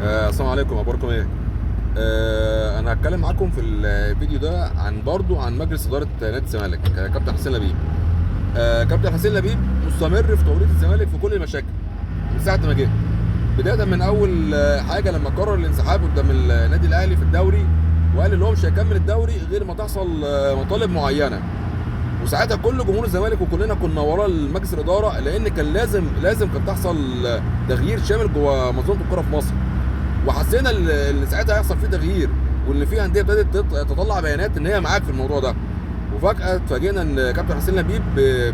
السلام عليكم، اخباركم ايه؟ انا هتكلم معاكم في الفيديو ده عن مجلس اداره نادي الزمالك. كابتن حسين لبيب. كابتن حسين لبيب مستمر في توريط الزمالك في كل المشاكل من ساعه ما جه، بدايه من اول حاجه لما قرر الانسحاب قدام النادي الاهلي في الدوري، وقال ان هو مش هيكمل الدوري غير ما تحصل مطالب معينه. وساعتها كل جمهور الزمالك وكلنا كنا ورا مجلس الاداره، لان كان لازم كان تحصل تغيير شامل جوه منظومه الكره في مصر. وحسينا ان ساعتها هيحصل فيه تغيير، وان في انديه ابتدت تطلع بيانات ان هي معاك في الموضوع ده. وفجاه اتفاجئنا ان كابتن حسين لبيب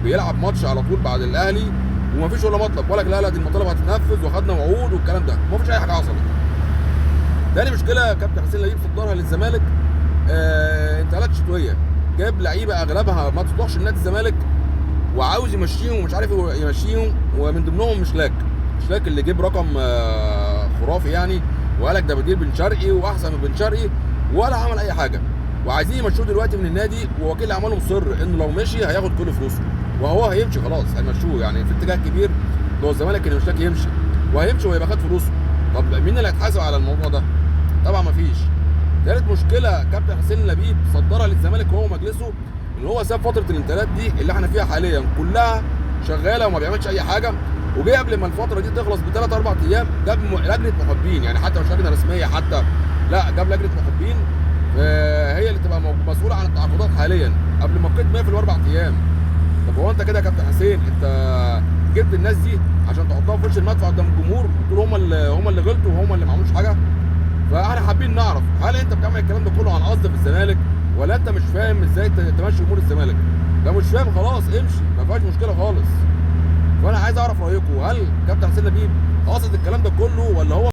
بيلعب ماتش على طول بعد الاهلي، ومفيش ولا مطلب ولا لا دي المطالب هتتنفذ واخدنا وعود والكلام ده، مفيش اي حاجه حصلت. تاني مشكله كابتن حسين لبيب صدرها للزمالك، انتقالات شتويه. جاب لعيبه اغلبها ما تصلحش لنادي الزمالك، وعاوز يمشيهم ومش عارف يمشيهم، ومن ضمنهم مشلاك اللي جيب رقم خرافي يعني، وقال لك ده بديل بن شرقي واحسن من بن شرقي، ولا عمل اي حاجه. وعايزين يمشوه دلوقتي من النادي، ووكيل الاعمال مصر انه لو مشي هياخد كل فلوسه، وهو هيمشي خلاص، هيمشوه يعني في اتجاه كبير جوه الزمالك ان مشلاك يمشي، وهيمشي وهيبقى خد فلوسه. طب مين اللي هيتحاسب على الموضوع ده؟ طبعا مفيش. ثالث مشكله كابتن حسين لبيب صدرها للزمالك وهو مجلسه، ان هو ساب فتره الانتقالات دي اللي احنا فيها حاليا كلها شغاله وما بيعملش اي حاجه، وجاي قبل ما الفتره دي تخلص بثلاث اربع ايام جاب لجنه محبين، يعني حتى مش لجنه رسميه حتى، لا جاب لجنه محبين هي اللي تبقى مسؤوله عن التعاقدات حاليا قبل ما القيد ما يقفل اربع ايام. طب هو انت كده يا كابتن حسين، انت جبت الناس دي عشان تحطها في وش المدفع قدام الجمهور وتقول هم اللي غلطوا وهم اللي ما عملوش حاجه؟ فاحنا حابين نعرف، هل انت بتعمل الكلام ده كله عن قصد في الزمالك، ولا انت مش فاهم ازاي تمشي امور الزمالك؟ لو مش فاهم خلاص امشي، ما فيهاش مشكله خالص. فانا عايز اعرف رايكم، هل كابتن حسين لبيب قاصد الكلام ده كله، ولا هو